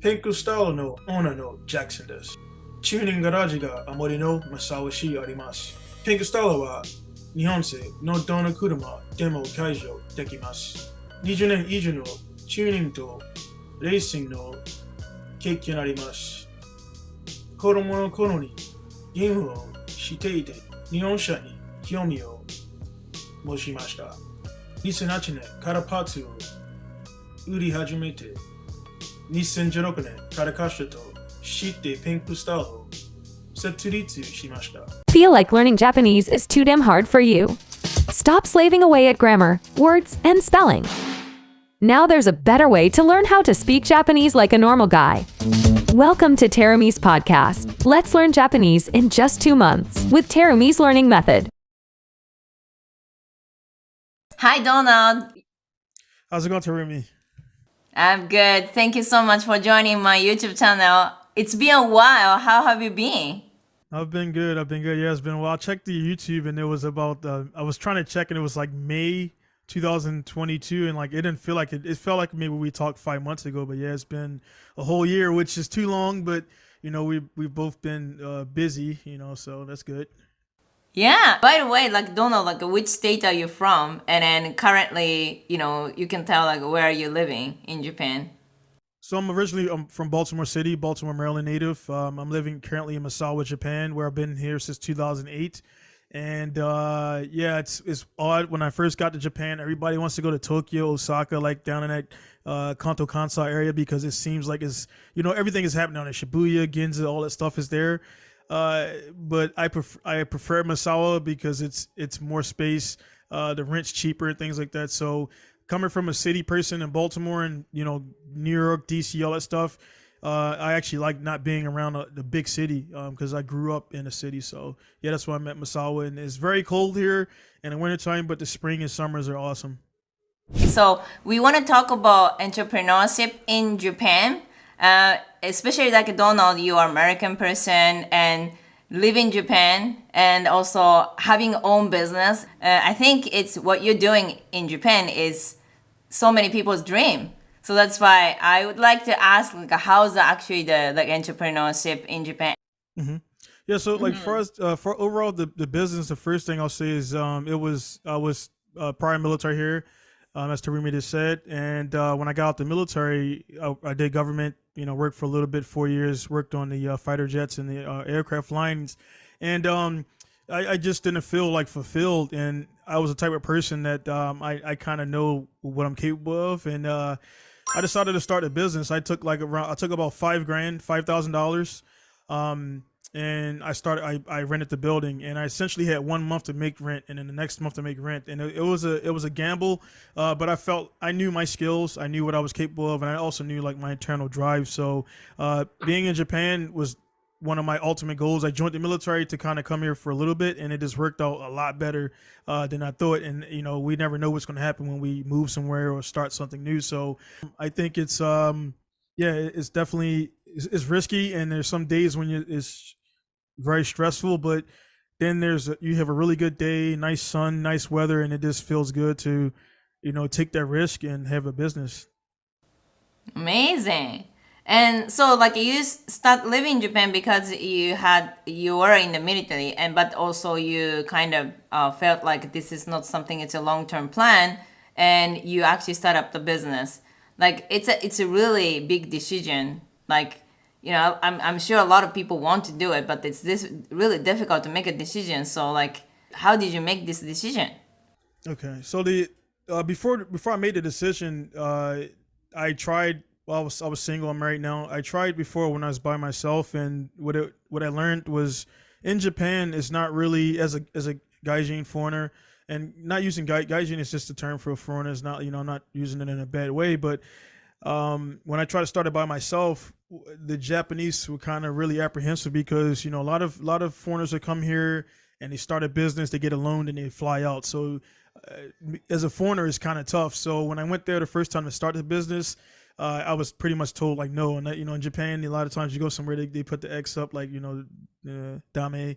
ペンクスタイルのオーナーのジャクソンです。チューニングガラージがあまりのマサワシあります。ペンクスタイルは日本製のどの車でも解除できます。20年以上のチューニングとレーシングの経験あります。子供の頃にゲームをしていて日本車に興味を持ちました。2008年からパーツを売り始めて2016年から会社と知ってピンクスタイルを設立しました。Feel like learning Japanese is too damn hard for you? Stop slaving away at grammar, words, and spelling. Now there's a better way to learn how to speak Japanese like a normal guy. Welcome to Terumi's podcast. Let's learn Japanese in just 2 months with Terumi's learning method. Hi, Donald. How's it going, Terumi? I'm good. Thank you so much for joining my YouTube channel. It's been a while. How have you been? I've been good. Yeah, it's been a while. I checked the YouTube and it was about, I was trying to check and it was like May 2022 and like it didn't feel like it felt like maybe we talked 5 months ago, but yeah, it's been a whole year, which is too long, but we've both been busy, so that's good. Yeah. By the way, like Donald, like which state are you from? And then currently, you can tell like where are you living in Japan? So I'm from Baltimore City, Baltimore, Maryland native. I'm living currently in Misawa, Japan, where I've been here since 2008. And yeah, it's odd when I first got to Japan. Everybody wants to go to Tokyo, Osaka, like down in that Kanto Kansai area because it seems like everything is happening on it. Shibuya, Ginza, all that stuff is there. But I prefer Misawa because it's more space. The rent's cheaper and things like that. So coming from a city person in Baltimore and New York, DC, all that stuff, I actually like not being around the big city because I grew up in a city. So yeah, that's why I'm at Misawa, and it's very cold here in the wintertime, but the spring and summers are awesome. So we want to talk about entrepreneurship in Japan, especially like Donald, you are American person and live in Japan and also having own business. I think it's what you're doing in Japan is so many people's dream. So that's why I would like to ask, like, how's actually the like entrepreneurship in Japan? hmm Yeah, so like for overall the business, the first thing I'll say is I was prior military here, as Terumi just said, and when I got out the military, I did government, worked for a little bit, 4 years, worked on the fighter jets and the aircraft lines, and I just didn't feel like fulfilled, and I was the type of person that I kind of know what I'm capable of, and I decided to start a business. I took about 5 grand, $5,000. And I rented the building, and I essentially had 1 month to make rent and then the next month to make rent. And it was a gamble. But I knew my skills. I knew what I was capable of. And I also knew like my internal drive. So, being in Japan was one of my ultimate goals. I joined the military to kind of come here for a little bit, and it just worked out a lot better than I thought. And we never know what's going to happen when we move somewhere or start something new. So I think yeah, it's definitely it's risky, and there's some days when it's very stressful, but then you have a really good day, nice sun, nice weather, and it just feels good to take that risk and have a business. Amazing. And so like you start living in Japan because you were in the military and but also you kind of felt like this is not something, it's a long-term plan, and you actually start up the business. Like it's a really big decision. Like I'm sure a lot of people want to do it, but it's this really difficult to make a decision. So like how did you make this decision? Okay, so the before I made the decision, I tried. Well, I was single. I'm married now. I tried before when I was by myself, and what I learned was in Japan, it's not really as a gaijin foreigner, and not using gaijin is just a term for a foreigner. It's not I'm not using it in a bad way, but when I tried to start it by myself, the Japanese were kind of really apprehensive because a lot of foreigners that come here and they start a business, they get a loan, and they fly out. So as a foreigner, it's kind of tough. So when I went there the first time to start the business, I was pretty much told like no. And that, in Japan, a lot of times you go somewhere, they put the X up like dame.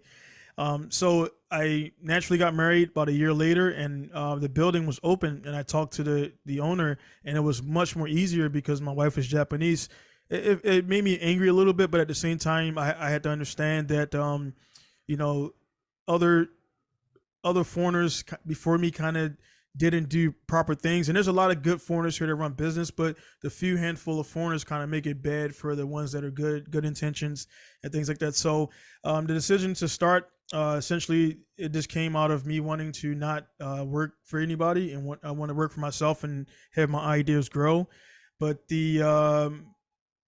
So I naturally got married about a year later, and the building was open, and I talked to the owner, and it was much more easier because my wife is Japanese, it made me angry a little bit, but at the same time, I had to understand that you know, other foreigners before me kind of didn't do proper things, and there's a lot of good foreigners here that run business, but the few handful of foreigners kind of make it bad for the ones that are good intentions and things like that. So the decision to start, essentially, it just came out of me wanting to not work for anybody, and I want to work for myself and have my ideas grow. But the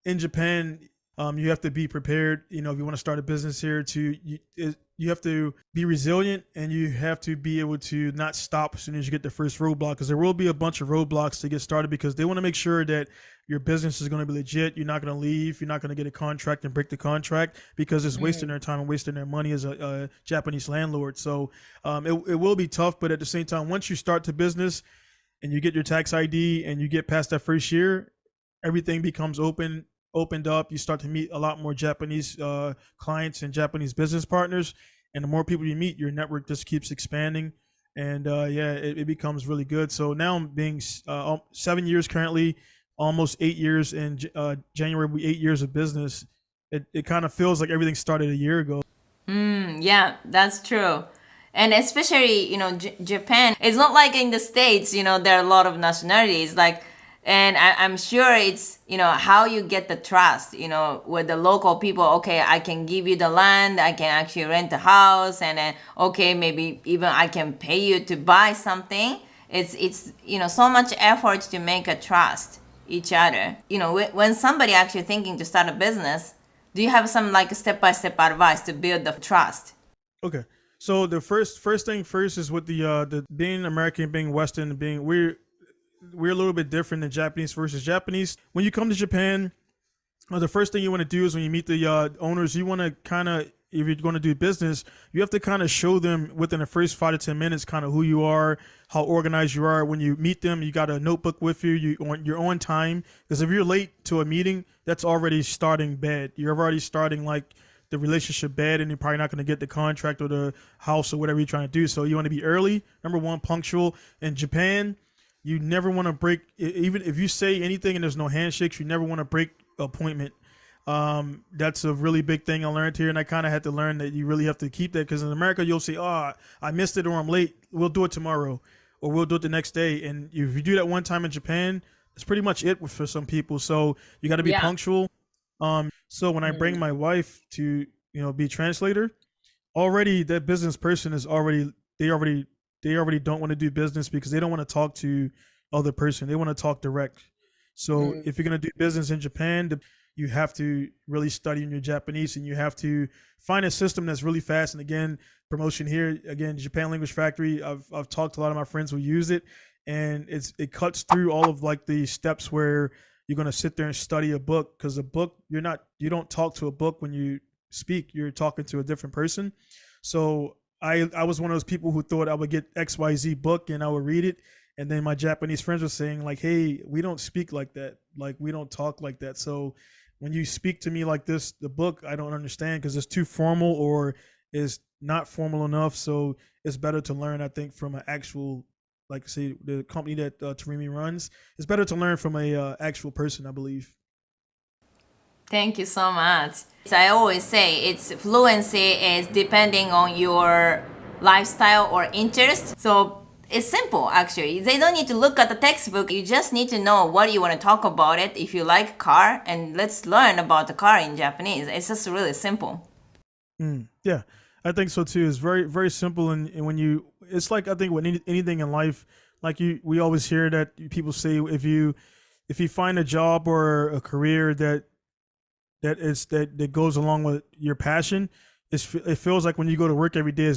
in Japan, you have to be prepared. You know, if you want to start a business here, you have to be resilient, and you have to be able to not stop as soon as you get the first roadblock, because there will be a bunch of roadblocks to get started, because they want to make sure that your business is going to be legit. You're not going to leave. You're not going to get a contract and break the contract, because it's wasting their time and wasting their money as a Japanese landlord. So it will be tough, but at the same time, once you start the business and you get your tax ID and you get past that first year, everything becomes opened up. You start to meet a lot more Japanese clients and Japanese business partners, and the more people you meet, your network just keeps expanding, and it becomes really good. So now I'm being 7 years currently, almost 8 years in January. We 8 years of business. It kind of feels like everything started a year ago. Yeah, that's true. And especially, Japan, it's not like in the States, there are a lot of nationalities. And I'm sure it's, how you get the trust, with the local people. Okay, I can give you the land, I can actually rent a house, and then, okay, maybe even I can pay you to buy something. It's so much effort to make a trust each other. When somebody actually thinking to start a business, do you have some step-by-step advice to build the trust? Okay. So the first thing first is with the being American, being Western, we're a little bit different than Japanese versus Japanese. When you come to Japan, the first thing you want to do is when you meet the owners, you want to kind of, if you're going to do business, you have to kind of show them within the first 5 to 10 minutes kind of who you are, how organized you are. When you meet them, you got a notebook with you. You're on time, because if you're late to a meeting, that's already starting bad. You're already starting the relationship bad, and you're probably not going to get the contract or the house or whatever you're trying to do. So you want to be early. Number one, punctual. In Japan, you never want to break, even if you say anything and there's no handshakes, you never want to break appointment. That's a really big thing I learned here, and I kind of had to learn that you really have to keep that, because in America, you'll say, oh, I missed it, or I'm late. We'll do it tomorrow, or we'll do it the next day. And if you do that one time in Japan, that's pretty much it for some people. So you got to be punctual. So when I bring my wife to, be translator, already that business person is they already don't want to do business, because they don't want to talk to other person. They want to talk direct. So if you're going to do business in Japan, you have to really study in your Japanese, and you have to find a system that's really fast. And again, promotion here, again, Japan Language Factory, I've talked to a lot of my friends who use it, and it cuts through all of the steps where you're going to sit there and study a book, because a book, you don't talk to a book when you speak, you're talking to a different person. So I was one of those people who thought I would get XYZ book and I would read it. And then my Japanese friends were saying hey, we don't speak like that. We don't talk like that. So when you speak to me like this, the book, I don't understand, because it's too formal or is not formal enough. So it's better to learn, I think, from an actual, say, the company that Tarimi runs. It's better to learn from a actual person, I believe. Thank you so much. I always say fluency is depending on your lifestyle or interest. So it's simple, actually. They don't need to look at the textbook. You just need to know what you want to talk about it. If you like car, and let's learn about the car in Japanese. It's just really simple. Yeah, I think so too. It's very, very simple. And when it's I think with anything in life, we always hear that people say, if you find a job or a career that goes along with your passion, it feels like when you go to work every day,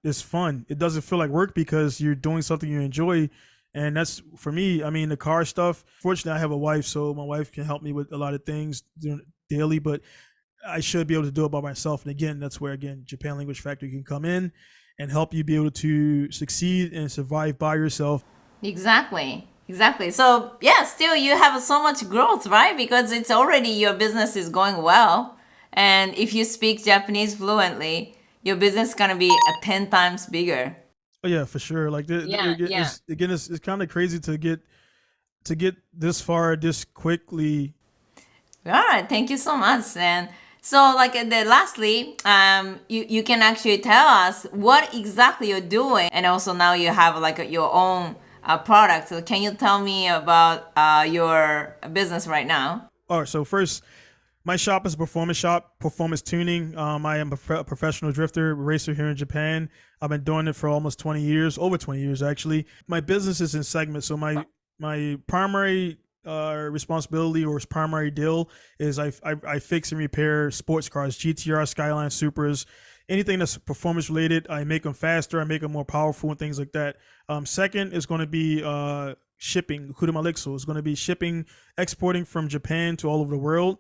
it's fun. It doesn't feel like work, because you're doing something you enjoy. And that's, for me, I mean, the car stuff, fortunately I have a wife, so my wife can help me with a lot of things daily, but I should be able to do it by myself. And again, that's where, Japan Language Factory can come in and help you be able to succeed and survive by yourself. Exactly. So yeah, still you have so much growth, right? Because it's already, your business is going well. And if you speak Japanese fluently, your business is going to be 10 times bigger. Oh yeah, for sure. It's kind of crazy to get this far this quickly. All right, thank you so much. And so, like, lastly, you can actually tell us what exactly you're doing, and also now you have like your own product. So, can you tell me about your business right now? All right, so first, my shop is a performance shop, performance tuning. I am a professional drifter, racer here in Japan. I've been doing it for almost 20 years, over 20 years actually. My business is in segments, so my primary responsibility or primary deal is I fix and repair sports cars, GTR, Skyline, Supras, anything that's performance related. I make them faster, I make them more powerful, and things like that. Second is going to be shipping. Kurumalixo is going to be shipping, exporting from Japan to all over the world.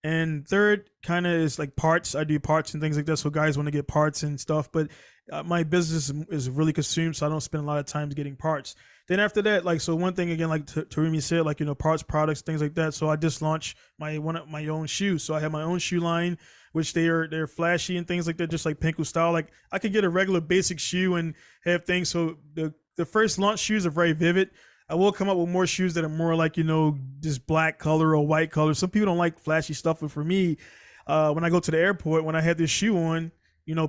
And third, kind of is like parts. I do parts and things like that. So guys want to get parts and stuff, but my business is really consumed, so I don't spend a lot of time getting parts. Then after that, like, so one thing again, like Tarumi said, like, parts, products, things like that. So I just launched my own shoes. So I have my own shoe line, which they're flashy and things like that, just like Pinku style. Like I could get a regular basic shoe and have things. So the first launch shoes are very vivid. I will come up with more shoes that are more like, just black color or white color. Some people don't like flashy stuff, but for me, when I go to the airport, when I had this shoe on,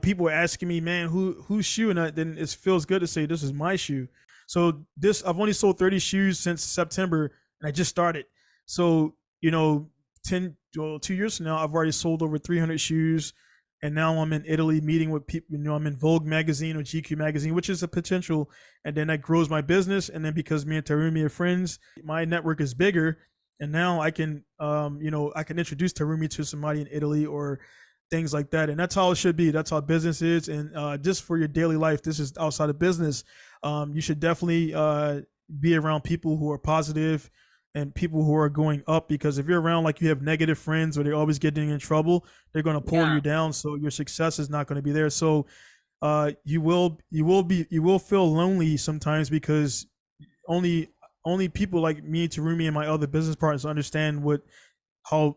people are asking me, man, whose shoe? And then it feels good to say this is my shoe. So I've only sold 30 shoes since September, and I just started. So 2 years from now, I've already sold over 300 shoes. And now I'm in Italy meeting with people. I'm in Vogue magazine or GQ magazine, which is a potential. And then that grows my business. And then because me and Tarumi are friends, my network is bigger. And now I can, I can introduce Tarumi to somebody in Italy or things like that. And that's how it should be. That's how business is. And just for your daily life, this is outside of business. You should definitely be around people who are positive and people who are going up, because if you're around like you have negative friends or they're always getting in trouble, they're going to pull you down. So your success is not going to be there. So you will feel lonely sometimes, because only people like me, Tarumi, and my other business partners understand how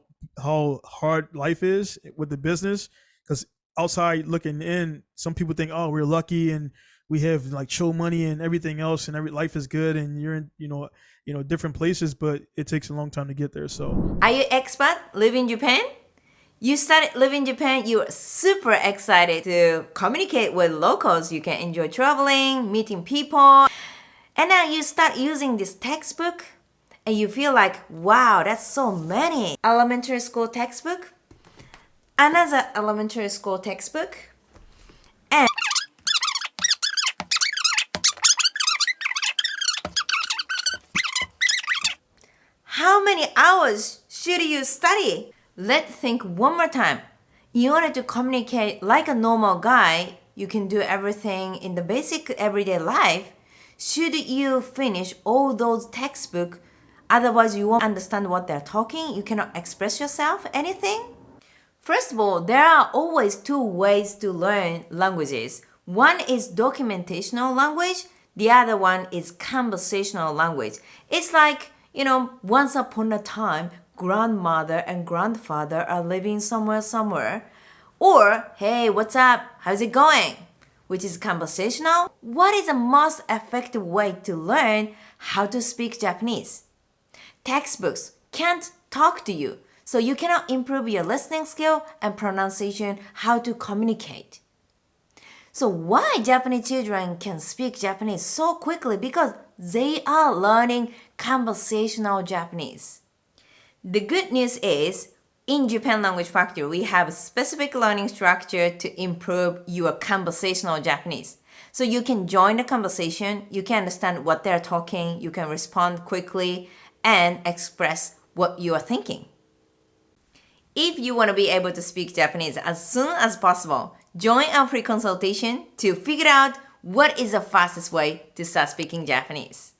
hard life is with the business. Because outside looking in, some people think, oh, we're lucky and we have like show money and everything else, and life is good, and you're in different places, but it takes a long time to get there. So are you expat live in Japan? You started living in Japan, you're super excited to communicate with locals. You can enjoy traveling, meeting people, and now you start using this textbook and you feel like, wow, that's so many. Elementary school textbook, another elementary school textbook, and how many hours should you study? Let's think one more time. In order to communicate like a normal guy, you can do everything in the basic everyday life. Should you finish all those textbooks? Otherwise, you won't understand what they're talking. You cannot express yourself, anything. First of all, there are always two ways to learn languages. One is documentational language. The other one is conversational language. It's like, once upon a time, grandmother and grandfather are living somewhere. Or, hey, what's up? How's it going? Which is conversational. What is the most effective way to learn how to speak Japanese? Textbooks can't talk to you, so you cannot improve your listening skill and pronunciation, how to communicate. So why Japanese children can speak Japanese so quickly? Because they are learning conversational Japanese. The good news is, in Japan Language Factory, we have a specific learning structure to improve your conversational Japanese. So you can join the conversation, you can understand what they're talking, you can respond quickly, and express what you are thinking. If you want to be able to speak Japanese as soon as possible, join our free consultation to figure out what is the fastest way to start speaking Japanese.